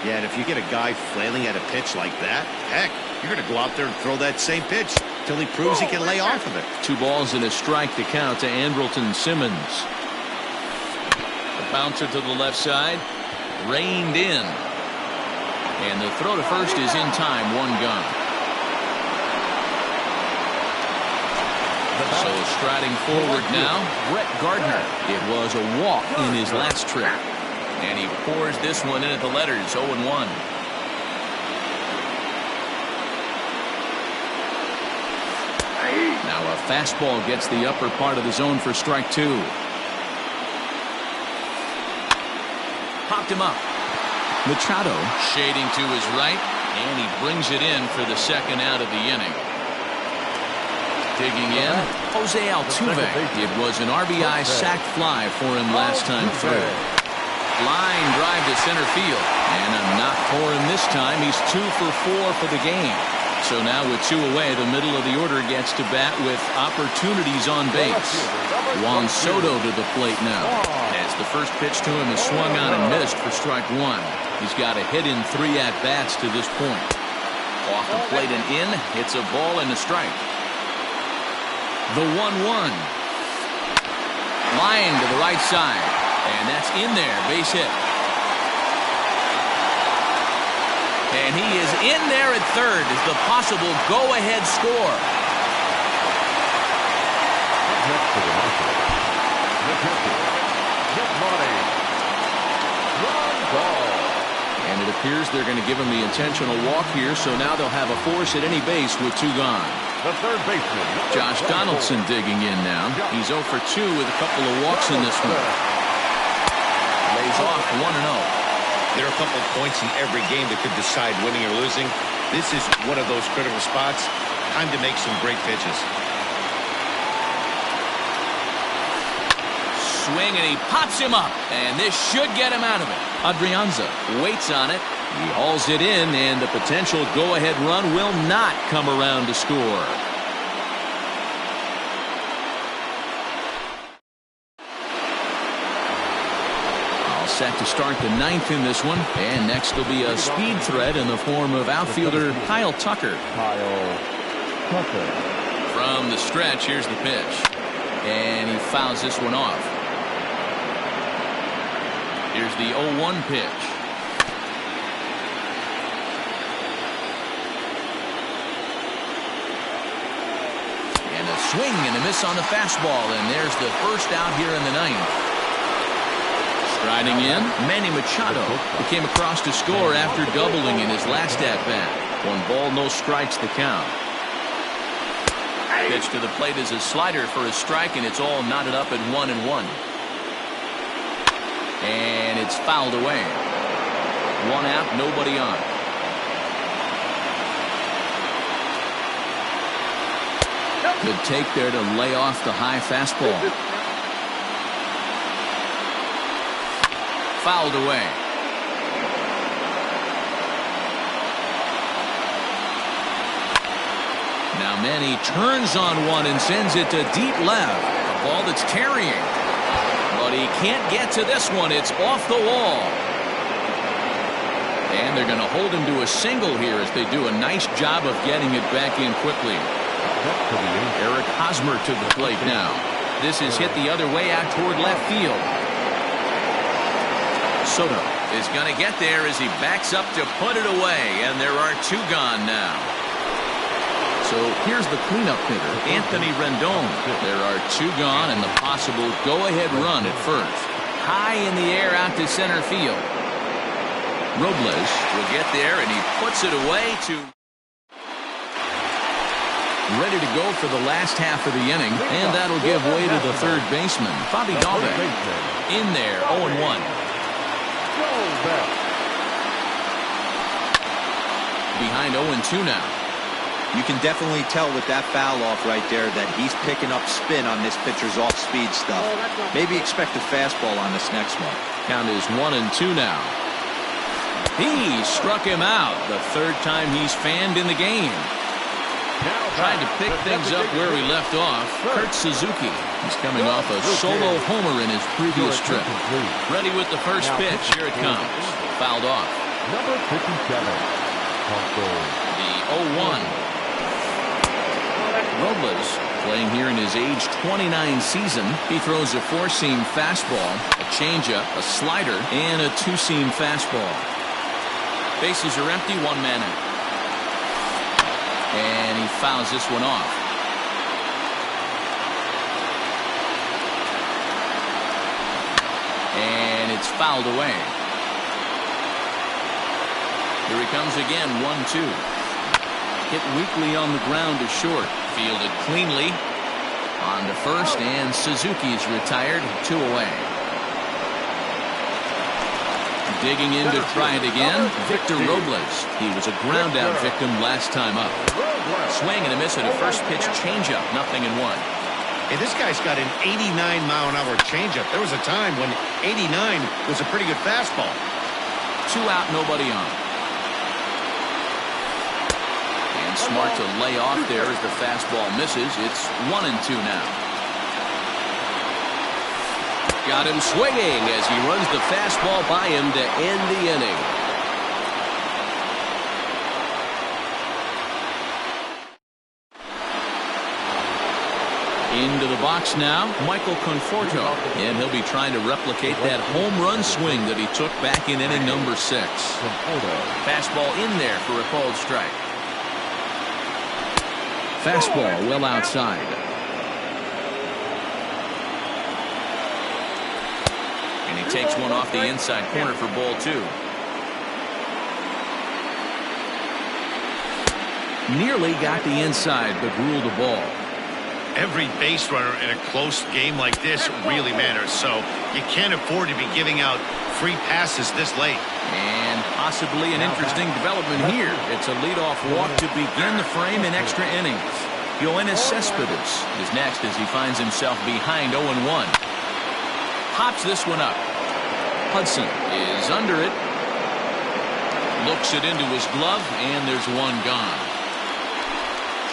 Yeah, and if you get a guy flailing at a pitch like that, heck, you're going to go out there and throw that same pitch till he proves he can lay off of it. 2 balls and a strike to count to Andrelton Simmons. The bouncer to the left side, reined in. And the throw to first is in time, 1 gone. So striding forward now, Brett Gardner. It was a walk in his last trip. And he pours this one in at the letters, 0-1. Now a fastball gets the upper part of the zone for strike 2. Popped him up. Machado shading to his right, and he brings it in for the second out of the inning. Digging in, Jose Altuve. It was an RBI sac fly for him last time through. Line drive to center field, and a knock for him this time. He's 2 for 4 for the game. So now with 2 away, the middle of the order gets to bat with opportunities on base. Juan Soto to the plate now, as the first pitch to him is swung on and missed for strike 1. He's got a hit in 3 at-bats to this point. Off the plate and in, it's a ball and a strike. The 1-1. Line to the right side. And that's in there, base hit. And he is in there at third as the possible go-ahead score. And it appears they're going to give him the intentional walk here, so now they'll have a force at any base with 2 gone. The third baseman, Josh Donaldson digging in now. He's 0 for 2 with a couple of walks in this one. Lays off 1-0. There are a couple of points in every game that could decide winning or losing. This is one of those critical spots. Time to make some great pitches. Swing, and he pops him up. And this should get him out of it. Adrianza waits on it. He hauls it in, and the potential go-ahead run will not come around to score. Set to start the 9th in this one, and next will be a speed threat in the form of outfielder Kyle Tucker. From the stretch, here's the pitch, and he fouls this one off. Here's the 0-1 pitch. And a swing and a miss on the fastball, and there's the first out here in the 9th. Striding in, Manny Machado, who came across to score after doubling in his last at-bat. 1 ball, no strikes the count. Pitch to the plate is a slider for a strike, and it's all knotted up at 1-1. And it's fouled away. 1 out, nobody on. Good take there to lay off the high fastball. Fouled away. Now Manny turns on one and sends it to deep left. A ball that's carrying. But he can't get to this one. It's off the wall. And they're going to hold him to a single here as they do a nice job of getting it back in quickly. Eric Hosmer to the plate now. This is hit the other way out toward left field. Soto is going to get there as he backs up to put it away, and there are 2 gone now. So here's the cleanup hitter, Anthony Rendon. There are 2 gone and the possible go-ahead run at first. High in the air out to center field. Robles will get there, and he puts it away to... Ready to go for the last half of the inning, and that'll give way to the third baseman, Bobby Dalbec. In there, 0-1. Behind 0-2 now. You can definitely tell with that foul off right there that he's picking up spin on this pitcher's off-speed stuff. Maybe expect a fastball on this next one. Count is 1-2 now. He struck him out the 3rd time he's fanned in the game. Trying to pick things up where we left off, Kurt Suzuki. He's coming off a solo homer in his previous trip. Ready with the first pitch. Here it comes. Fouled off. Number 57. The 0-1. Robles, playing here in his age 29 season. He throws a four-seam fastball, a changeup, a slider, and a two-seam fastball. Bases are empty, one man out. And he fouls this one off. And it's fouled away. Here he comes again, 1-2. Hit weakly on the ground to short. Fielded cleanly. On to first, and Suzuki's retired, 2 away. Digging in to try it again, Victor Robles. He was a ground-out victim last time up. Swing and a miss at a first pitch changeup, 0-1. Hey, this guy's got an 89-mile-an-hour changeup. There was a time when 89 was a pretty good fastball. 2 out, nobody on. And smart to lay off there as the fastball misses. It's 1-2 now. Got him swinging as he runs the fastball by him to end the inning. Into the box now, Michael Conforto, and he'll be trying to replicate that home run swing that he took back in inning number 6. Fastball in there for a called strike. Fastball well outside. And he takes one off the inside corner for ball 2. Nearly got the inside, but ruled a ball. Every base runner in a close game like this really matters, so you can't afford to be giving out free passes this late. And possibly an interesting development here. It's a leadoff walk to begin the frame in extra innings. Yoenis Cespedes is next as he finds himself behind 0-1. Pops this one up. Hudson is under it. Looks it into his glove, and there's one gone.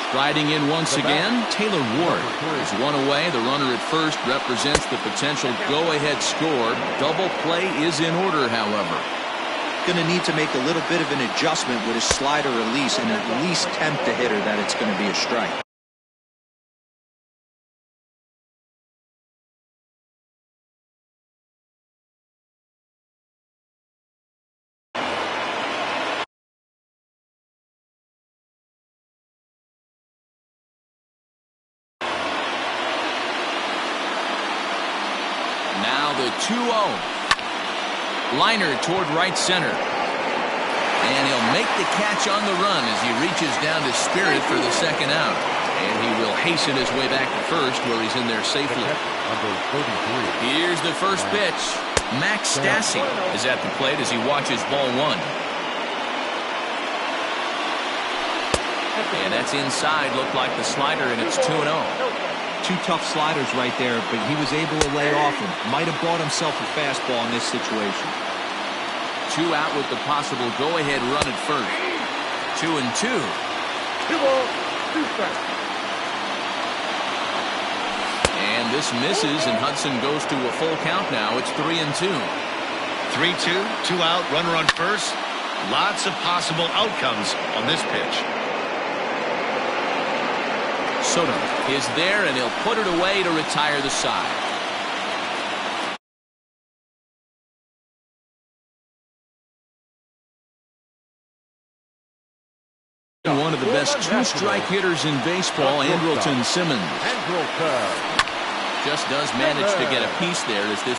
Striding in once again, Taylor Ward is 1 away. The runner at first represents the potential go-ahead score. Double play is in order, however. Going to need to make a little bit of an adjustment with his slider release and at least tempt the hitter that it's going to be a strike. The 2-0. Liner toward right center. And he'll make the catch on the run as he reaches down to Spirit for the second out. And he will hasten his way back to first where he's in there safely. Here's the first pitch. Max Stassi is at the plate as he watches ball 1. And that's inside. Looked like the slider, and it's 2-0. 2 tough sliders right there, but he was able to lay off him. Might have bought himself a fastball in this situation. 2 out with the possible go-ahead run at first. 2-2. 2 balls, 2 strikes. And this misses, and Hudson goes to a full count now. It's 3-2. 3-2, 2 out, runner on first. Lots of possible outcomes on this pitch. Soto is there, and he'll put it away to retire the side. One of the best 2-strike hitters in baseball, Andrelton Simmons. Just does manage to get a piece there as this.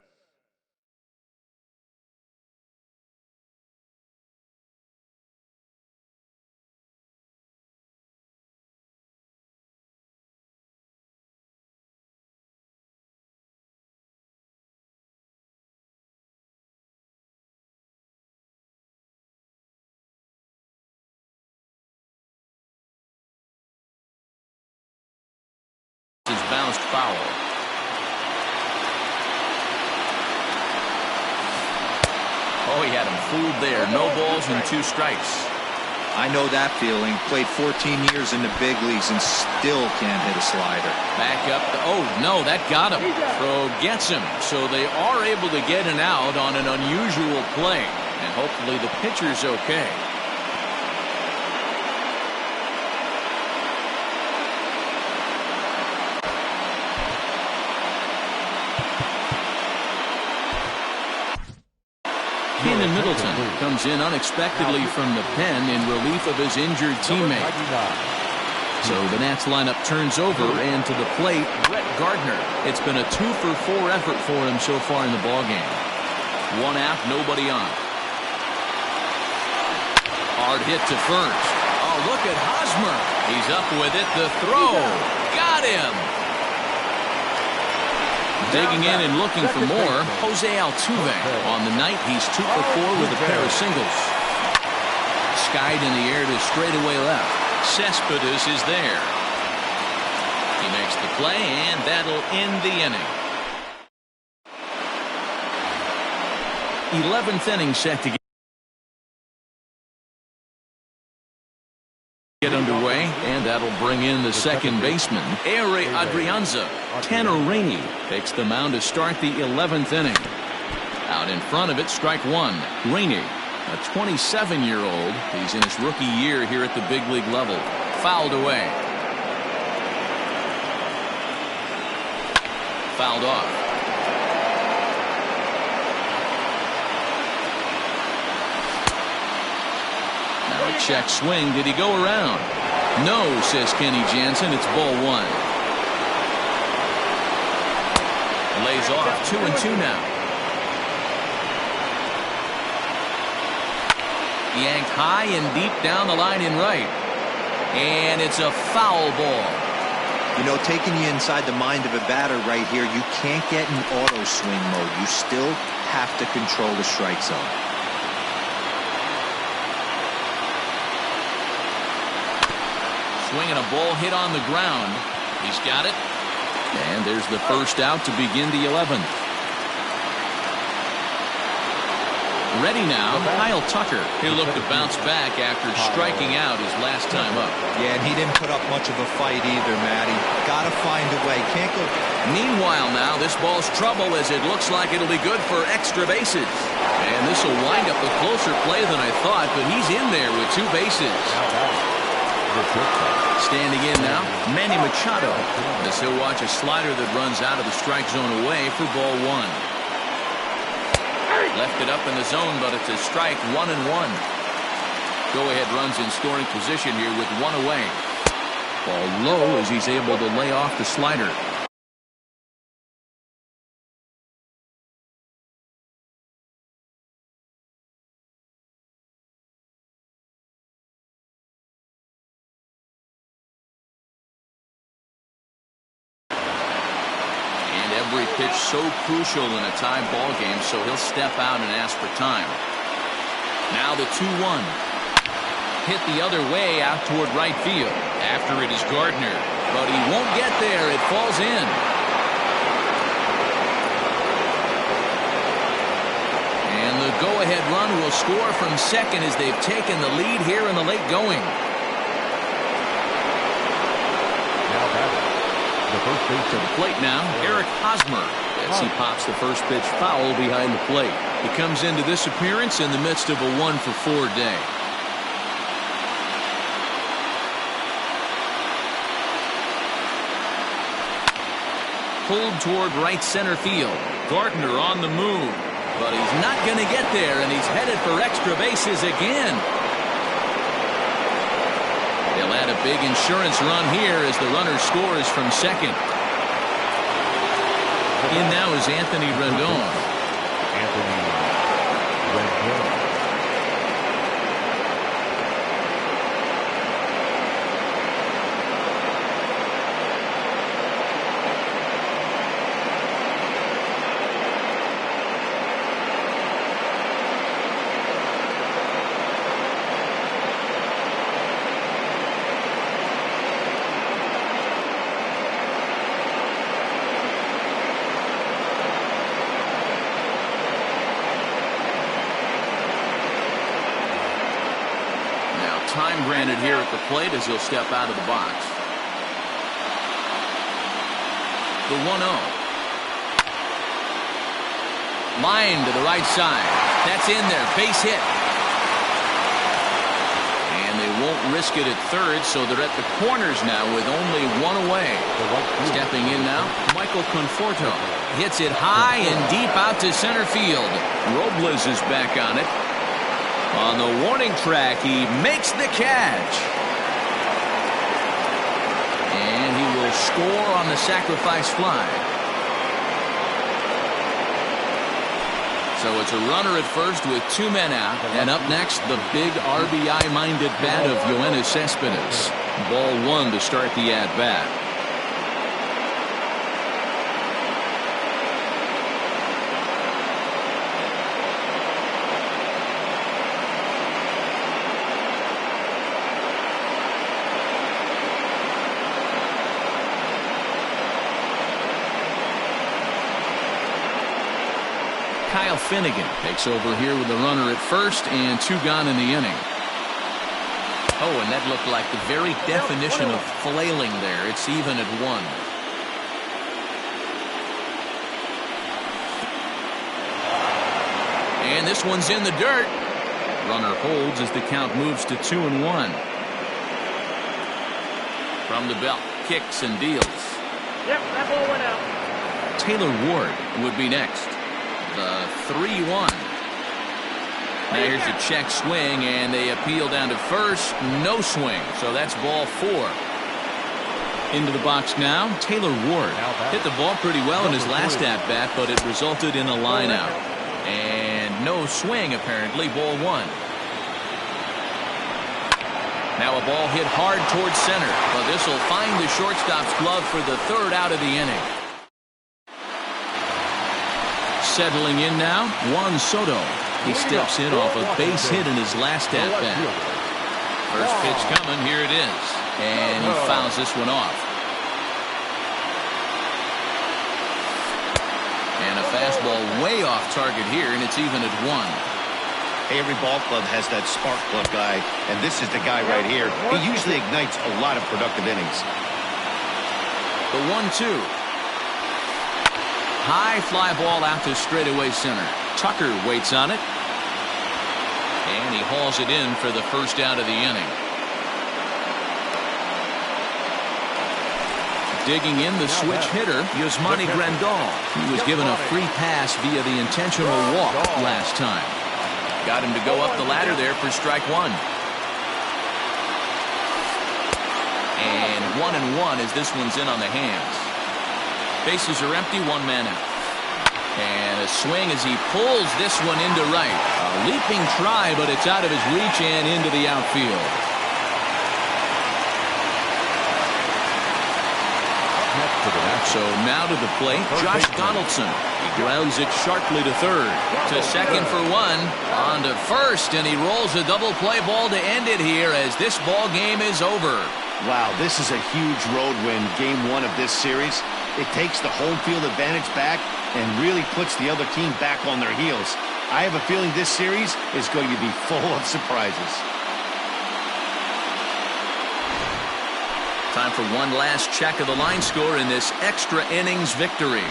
Is bounced foul. Oh, he had him fooled there. No balls and 2 strikes. I know that feeling. Played 14 years in the big leagues and still can't hit a slider. Back up. Oh, no, that got him. Throw gets him. So they are able to get an out on an unusual play. And hopefully the pitcher's okay. Kenan Middleton comes in unexpectedly from the pen in relief of his injured teammate. So the Nats lineup turns over, and to the plate, Brett Gardner. It's been a 2-for-4 effort for him so far in the ballgame. One out, nobody on. Hard hit to first. Oh, look at Hosmer. He's up with it. The throw. Got him. Digging in and looking for more, Jose Altuve. On the night, he's 2-for-4 with a pair of singles. Skied in the air to straightaway left. Cespedes is there. He makes the play, and that'll end the inning. 11th inning set to get underway, and that'll bring in the second baseman, Ehire Adrianza. Tanner Rainey takes the mound to start the 11th inning. Out in front of it, strike one. Rainey, a 27-year-old. He's in his rookie year here at the big league level. Fouled away. Fouled off. Now a check swing. Did he go around? No, says Kenny Jansen. It's ball one. Lays off 2-2 now. Yanked high and deep down the line in right. And it's a foul ball. You know, taking you inside the mind of a batter right here, you can't get in auto swing mode. You still have to control the strike zone. Swinging a ball hit on the ground. He's got it. And there's the first out to begin the 11th. Ready now, Kyle Tucker. He'll look to bounce back after striking out his last time up. Yeah, and he didn't put up much of a fight either, Matty. Gotta find a way. Can't go. Meanwhile now, this ball's trouble as it looks like it'll be good for extra bases. And this will wind up a closer play than I thought, but he's in there with two bases. Standing in now, Manny Machado. As he'll watch a slider that runs out of the strike zone away for ball one. Left it up in the zone, but it's a strike, 1-1. Go-ahead runs in scoring position here with one away. Ball low as he's able to lay off the slider. Every pitch so crucial in a tie ball game, so he'll step out and ask for time. Now the 2-1. Hit the other way out toward right field. After it is Gardner, but he won't get there. It falls in. And the go-ahead run will score from second as they've taken the lead here in the late going. To the plate now, Eric Hosmer, as he pops the first pitch foul behind the plate. He comes into this appearance in the midst of a 1-for-4 day. Pulled toward right center field. Gardner on the move, but he's not going to get there, and he's headed for extra bases again. They'll add a big insurance run here as the runner scores from second. In now is Anthony Rendon. time granted here at the plate as he'll step out of the box. The 1-0. Line to the right side. That's in there. Base hit. And they won't risk it at third, so they're at the corners now with only one away. Stepping in now, Michael Conforto. Hits it high and deep out to center field. Robles is back on it. On the warning track, he makes the catch. And he will score on the sacrifice fly. So it's a runner at first with 2 men out. And up next, the big RBI-minded bat of Yoenis Cespedes. Ball 1 to start the at-bat. Kyle Finnegan takes over here with a runner at first and 2 gone in the inning. Oh, and that looked like the very definition of flailing there. It's even at 1. And this one's in the dirt. Runner holds as the count moves to 2-1. From the belt, kicks and deals. Yep, that ball went out. Taylor Ward would be next. The 3-1. Now here's a check swing, and they appeal down to first. No swing, so that's ball 4. Into the box now, Taylor Ward. Hit the ball pretty well in his last at-bat, but it resulted in a line out. And no swing, apparently, ball 1. Now a ball hit hard towards center, but this will find the shortstop's glove for the 3rd out of the inning. Settling in now, Juan Soto. He steps in off a base hit in his last at-bat. First pitch coming, here it is. And he fouls this one off. And a fastball way off target here, and it's even at 1. Every ball club has that spark plug guy, and this is the guy right here. He usually ignites a lot of productive innings. The 1-2. High fly ball out to straightaway center. Tucker waits on it. And he hauls it in for the 1st out of the inning. Digging in the switch hitter, Yasmani Grandal. He was given a free pass via the intentional walk last time. Got him to go up the ladder there for strike 1. And 1-1 as this one's in on the hands. Bases are empty, 1 man out. And a swing as he pulls this one into right. A leaping try, but it's out of his reach and into the outfield. So now to the plate, Josh Donaldson. He grounds it sharply to 3rd. To 2nd for 1. On to 1st, and he rolls a double play ball to end it here as this ball game is over. Wow, this is a huge road win, game 1 of this series. It takes the home field advantage back and really puts the other team back on their heels. I have a feeling this series is going to be full of surprises. Time for one last check of the line score in this extra innings victory.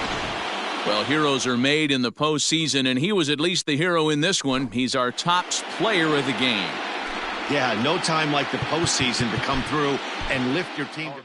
Well, heroes are made in the postseason, and he was at least the hero in this one. He's our top player of the game. Yeah, no time like the postseason to come through and lift your team to